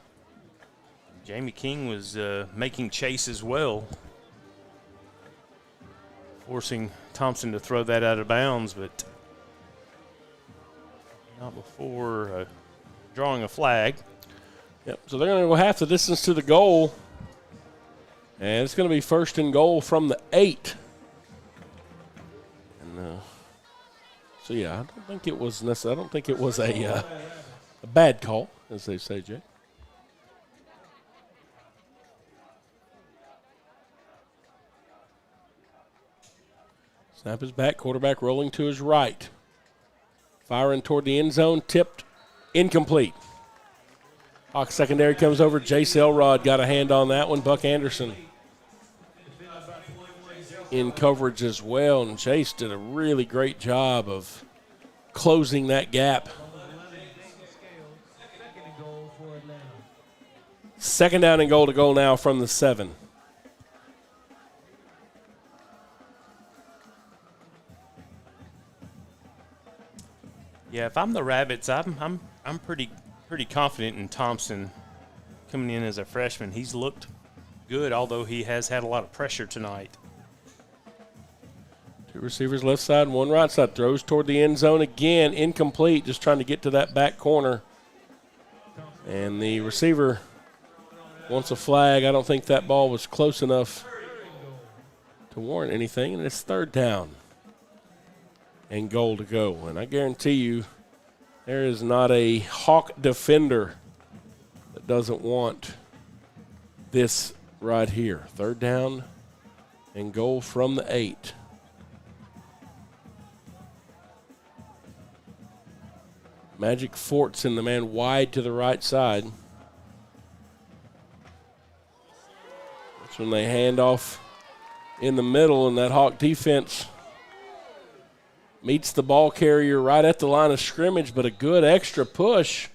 Jamie King was making chase as well, forcing Thompson to throw that out of bounds, but not before drawing a flag. Yep. So they're going to go half the distance to the goal, and it's going to be 1st and goal from the 8. And so yeah, I don't think it was necessary. I don't think it was a bad call, as they say, Jay. Snap is back. Quarterback rolling to his right. Firing toward the end zone. Tipped. Incomplete. Hawks secondary comes over. Jace Elrod got a hand on that one. Buck Anderson in coverage as well. And Jace did a really great job of closing that gap. 2nd down and goal to go now from the 7. Yeah, if I'm the Rabbits, I'm pretty confident in Thompson coming in as a freshman. He's looked good, although he has had a lot of pressure tonight. 2 receivers left side, 1 right side. Throws toward the end zone again. Incomplete, just trying to get to that back corner. And the receiver wants a flag. I don't think that ball was close enough to warrant anything, and it's 3rd down. and goal to go. And I guarantee you there is not a Hawk defender that doesn't want this right here. 3rd down and goal from the 8. Magic Forts in the man wide to the right side. That's when they hand off in the middle, and that Hawk defense meets the ball carrier right at the line of scrimmage, but a good extra push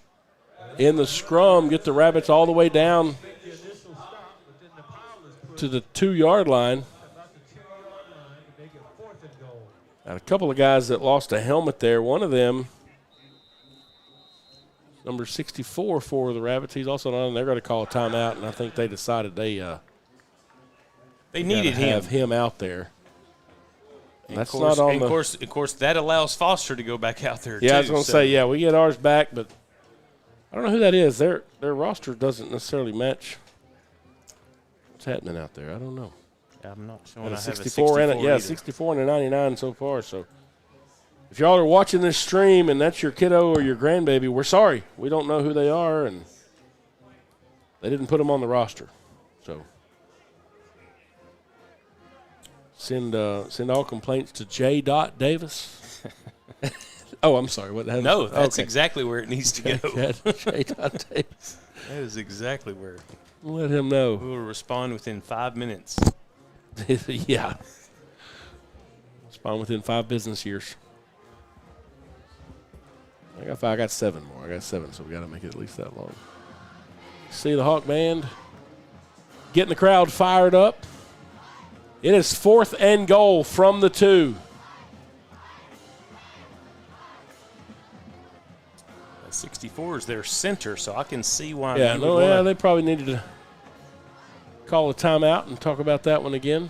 in the scrum. Get the Rabbits all the way down to the 2-yard line. Got a couple of guys that lost a helmet there. One of them, number 64 for the Rabbits, he's also on. They're going to call a timeout, and I think they decided they needed him. Have him out there. That's of course, not on of course, that allows Foster to go back out there, too. Yeah, I was going to say, yeah, we get ours back, but I don't know who that is. Their roster doesn't necessarily match what's happening out there. I don't know. I'm not sure. I have 64 and either. 64 and a 99 so far. So if y'all are watching this stream and that's your kiddo or your grandbaby, we're sorry. We don't know who they are, and they didn't put them on the roster. So send all complaints to J. Davis. Oh, I'm sorry. What? No, that's exactly where it needs to go. J. Davis. That is exactly where. Let him know. We will respond within 5 minutes. Yeah. Respond within 5 business years. I got 7 more. I got 7, so we got to make it at least that long. See the Hawk band getting the crowd fired up. It is 4th and goal from the 2. 64 is their center, so I can see why. Yeah, they probably needed to call a timeout and talk about that one again.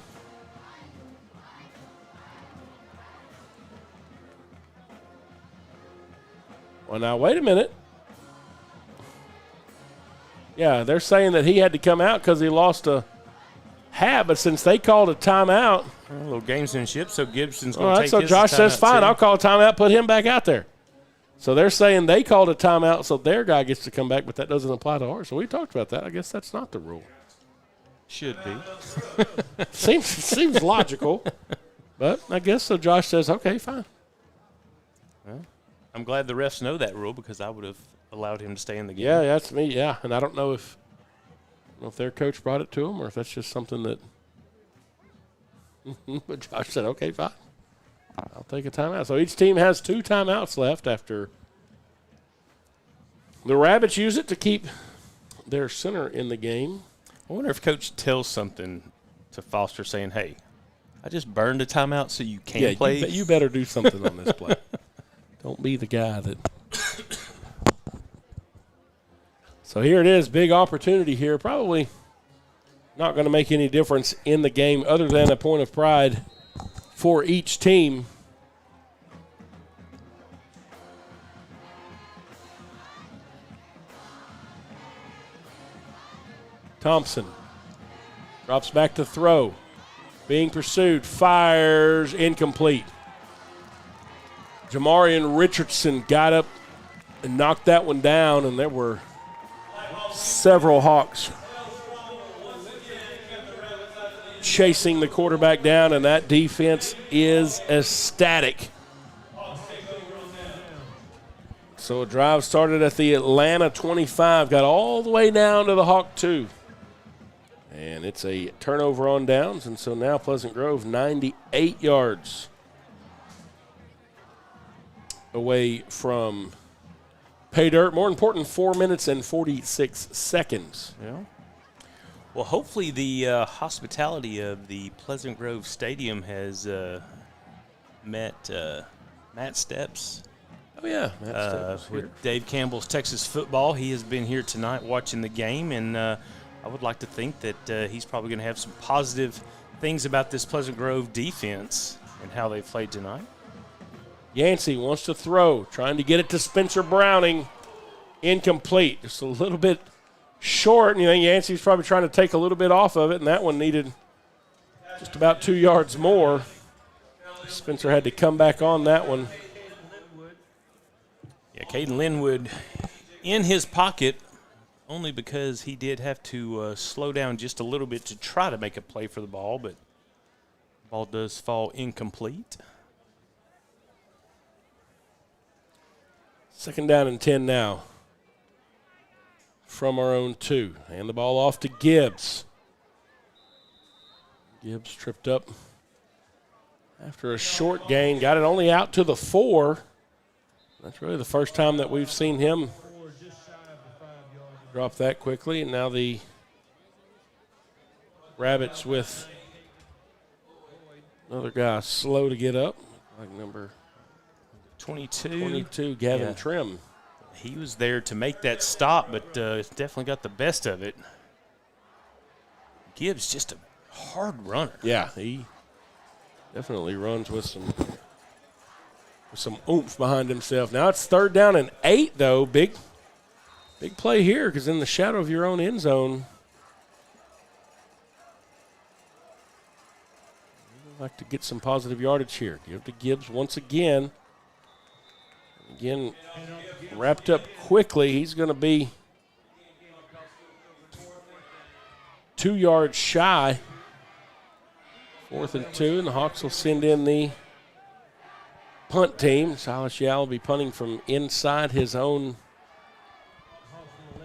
Well, now, wait a minute. Yeah, they're saying that he had to come out because he lost a hat, but since they called a timeout. A little gamesmanship, so Gibson's going to take so his Josh says, fine, too. I'll call a timeout, put him back out there. So they're saying they called a timeout so their guy gets to come back, but that doesn't apply to ours. So we talked about that. I guess that's not the rule. Should be. Seems logical. But I guess so. Josh says, okay, fine. Well, I'm glad the refs know that rule because I would have allowed him to stay in the game. Yeah, that's me. Yeah, and I don't know if their coach brought it to him or if that's just something that. But Josh said, okay, fine. I'll take a timeout. So each team has 2 timeouts left after the Rabbits use it to keep their center in the game. I wonder if Coach tells something to Foster saying, hey, I just burned a timeout so you can't play. You better do something on this play. Don't be the guy that. So here it is, big opportunity here. Probably not going to make any difference in the game other than a point of pride for each team. Thompson drops back to throw. Being pursued, fires, incomplete. Jamarian Richardson got up and knocked that one down, and there were several Hawks chasing the quarterback down, and that defense is ecstatic. So a drive started at the Atlanta 25, got all the way down to the Hawk 2. And it's a turnover on downs, and so now Pleasant Grove 98 yards away from pay dirt. More important, 4 minutes and 46 seconds. Yeah. Well, hopefully the hospitality of the Pleasant Grove Stadium has met Matt Steps. Oh, yeah. Matt Steps with Dave Campbell's Texas Football. He has been here tonight watching the game, and I would like to think that he's probably going to have some positive things about this Pleasant Grove defense and how they played tonight. Yancey wants to throw, trying to get it to Spencer Browning. Incomplete. Just a little bit short, and you think Yancey's probably trying to take a little bit off of it, and that one needed just about 2 yards more. Spencer had to come back on that one. Yeah, Caden Linwood in his pocket only because he did have to slow down just a little bit to try to make a play for the ball, but the ball does fall incomplete. 2nd down and 10 now from our own 2. Hand the ball off to Gibbs. Gibbs tripped up after a short gain. Got it only out to the 4. That's really the first time that we've seen him drop that quickly. And now the Rabbits with another guy slow to get up, like number 22, Gavin Trim. He was there to make that stop, but definitely got the best of it. Gibbs just a hard runner. Yeah, he definitely runs with some oomph behind himself. Now it's 3rd down and 8, though. Big play here because in the shadow of your own end zone. You'd like to get some positive yardage here. Give to Gibbs once again. Again, wrapped up quickly. He's going to be 2 yards shy. 4th and 2, and the Hawks will send in the punt team. Silas Yao will be punting from inside his own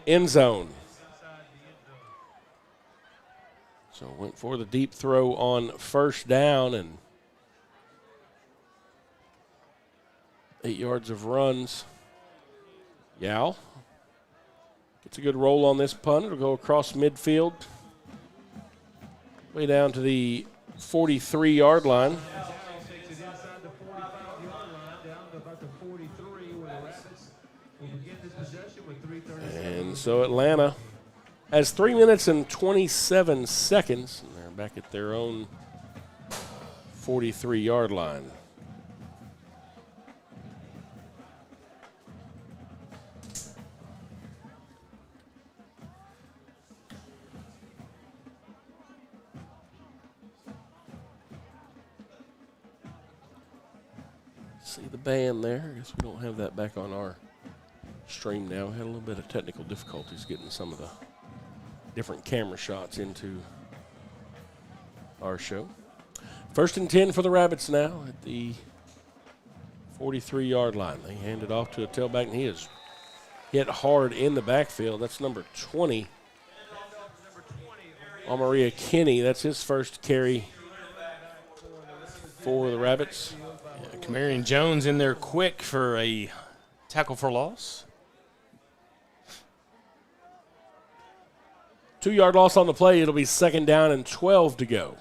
end zone. So went for the deep throw on 1st down and 8 yards of runs. Yao gets a good roll on this punt. It'll go across midfield, way down to the 43-yard line. And so Atlanta has 3 minutes and 27 seconds. And they're back at their own 43-yard line. See the band there. I guess we don't have that back on our stream now. We had a little bit of technical difficulties getting some of the different camera shots into our show. 1st and 10 for the Rabbits now at the 43-yard line. They hand it off to a tailback, and he is hit hard in the backfield. That's number 20, Maria Kinney. That's his first carry for the Rabbits. Camarion Jones in there quick for a tackle for loss. 2-yard loss on the play. It'll be 2nd down and 12 to go.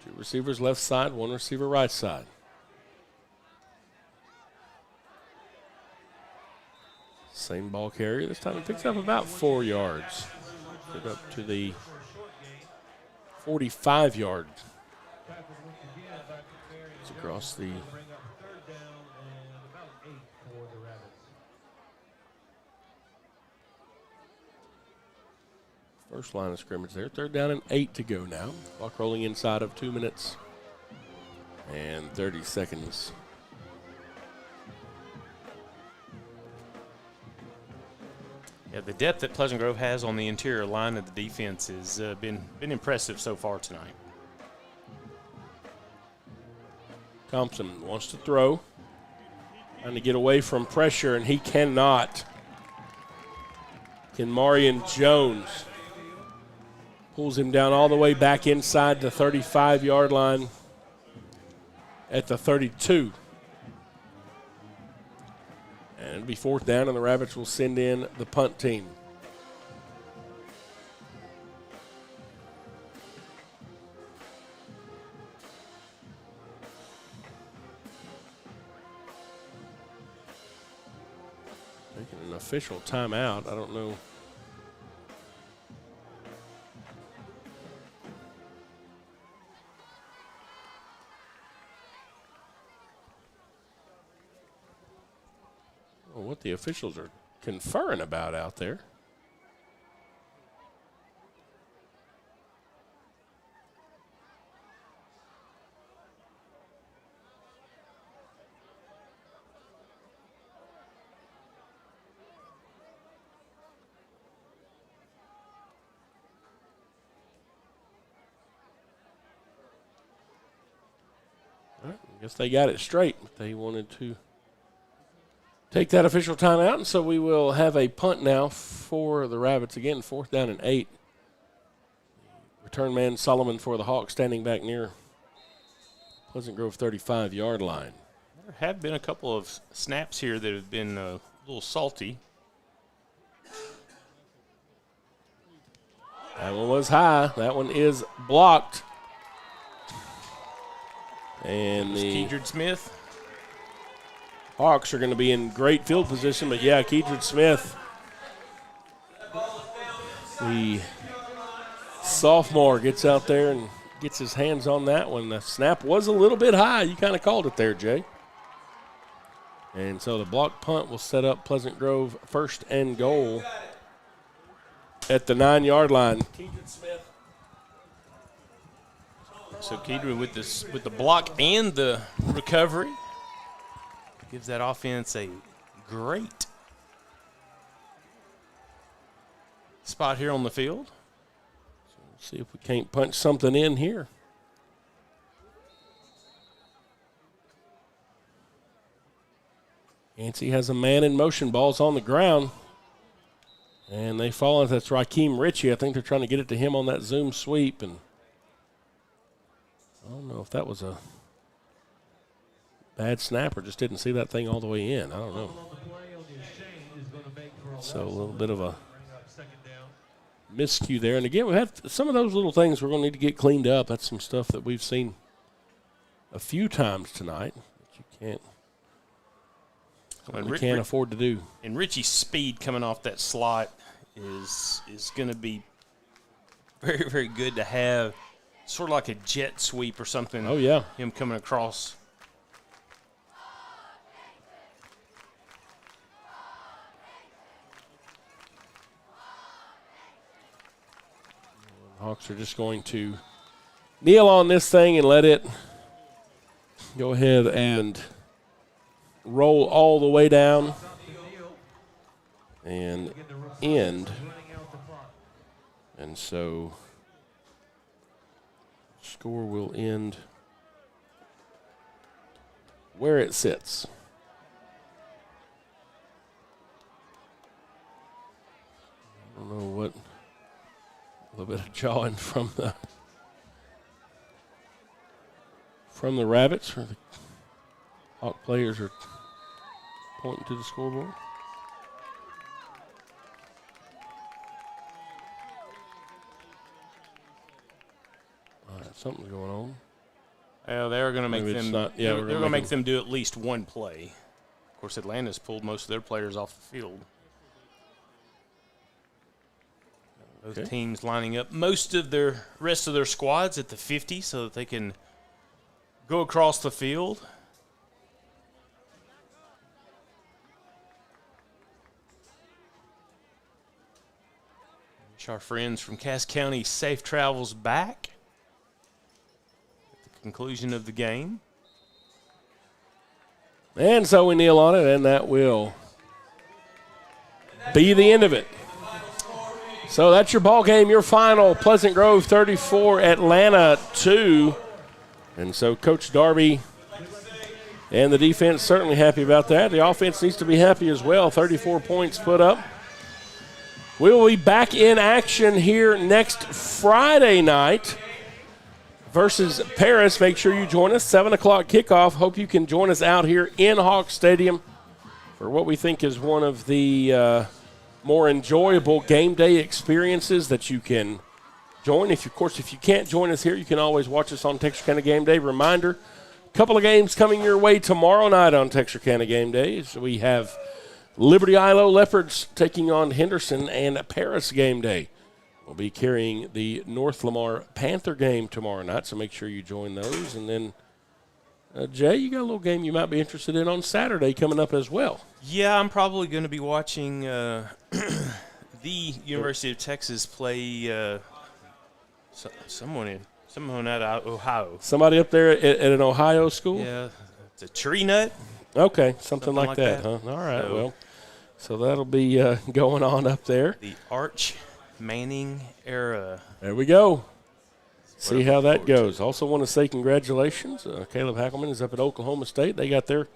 Two receivers left side, one receiver right side. Same ball carrier. This time he picks up about 4 yards. Get up to the 45-yard. It's across the first line of scrimmage there. 3rd down and 8 to go now. Clock rolling inside of 2 minutes and 30 seconds. Yeah, the depth that Pleasant Grove has on the interior line of the defense has been impressive so far tonight. Thompson wants to throw, trying to get away from pressure, and he cannot. Marion Jones pulls him down all the way back inside the 35-yard line at the 32. And it'll be 4th down, and the Rabbits will send in the punt team. Taking an official timeout. I don't know. what the officials are conferring about out there. All right, I guess they got it straight. They wanted to take that official timeout, and so we will have a punt now for the Rabbits again, 4th down and 8. Return man Solomon for the Hawks standing back near Pleasant Grove 35-yard line. There have been a couple of snaps here that have been a little salty. That one was high. That one is blocked. And the Kedron Smith. Hawks are going to be in great field position, but yeah, Kedron Smith, the sophomore, gets out there and gets his hands on that one. The snap was a little bit high. You kind of called it there, Jay. And so the block punt will set up Pleasant Grove 1st and goal at the 9-yard line. Kedron Smith. So Kedron with the block and the recovery gives that offense a great spot here on the field. So we'll see if we can't punch something in here. Yancey has a man in motion. Ball's on the ground. And they fall. That's Raheem Ritchie. I think they're trying to get it to him on that zoom sweep. And I don't know if that was a bad snap or just didn't see that thing all the way in. I don't know. So a little bit of a miscue there. And again, we have some of those little things we're going to need to get cleaned up. That's some stuff that we've seen a few times tonight that you can't afford to do. And Richie's speed coming off that slot is going to be very, very good to have. Sort of like a jet sweep or something. Oh, yeah. Him coming across. Hawks are just going to kneel on this thing and let it go ahead and roll all the way down and end. And so score will end where it sits. I don't know what. A little bit of jawing from the Rabbits, or the Hawk players are pointing to the scoreboard. All right, something's going on. Well, they're going to make them. They're going to make them do at least one play. Of course, Atlanta's pulled most of their players off the field. Those teams lining up most of their rest of their squads at the 50 so that they can go across the field. Wish our friends from Cass County safe travels back at the conclusion of the game. And so we kneel on it, and that will be the end of it. So that's your ball game, your final. Pleasant Grove 34, Atlanta 2. And so Coach Darby and the defense certainly happy about that. The offense needs to be happy as well. 34 points put up. We will be back in action here next Friday night versus Paris. Make sure you join us. 7 o'clock kickoff. Hope you can join us out here in Hawk Stadium for what we think is one of the more enjoyable game day experiences that you can join. If you can't join us here, you can always watch us on Texarkana Game Day. Reminder, a couple of games coming your way tomorrow night on Texarkana Game Day. So we have Liberty Ilo Leopards taking on Henderson, and Paris Game Day. We'll be carrying the North Lamar Panther game tomorrow night, so make sure you join those. And then Jay, you got a little game you might be interested in on Saturday coming up as well. Yeah, I'm probably going to be watching the University of Texas play someone out of Ohio. Somebody up there at an Ohio school? Yeah, it's a tree nut. Okay, something like that, huh? All right, so that'll be going on up there. The Arch Manning era. There we go. See how that goes. Also want to say congratulations. Caleb Hackelman is up at Oklahoma State. They got their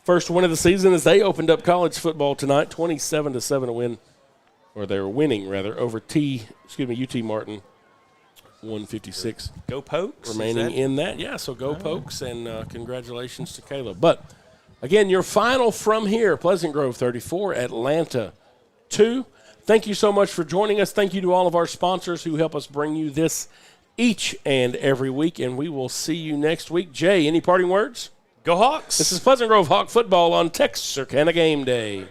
first win of the season as they opened up college football tonight, 27-7 a win, or they're winning rather over UT Martin, 156. Go Pokes. Remaining in that, yeah. So go Pokes, and congratulations to Caleb. But again, your final from here: Pleasant Grove 34, Atlanta 2. Thank you so much for joining us. Thank you to all of our sponsors who help us bring you this each and every week, and we will see you next week. Jay, any parting words? Go Hawks! This is Pleasant Grove Hawk Football on Texarkana Game Day.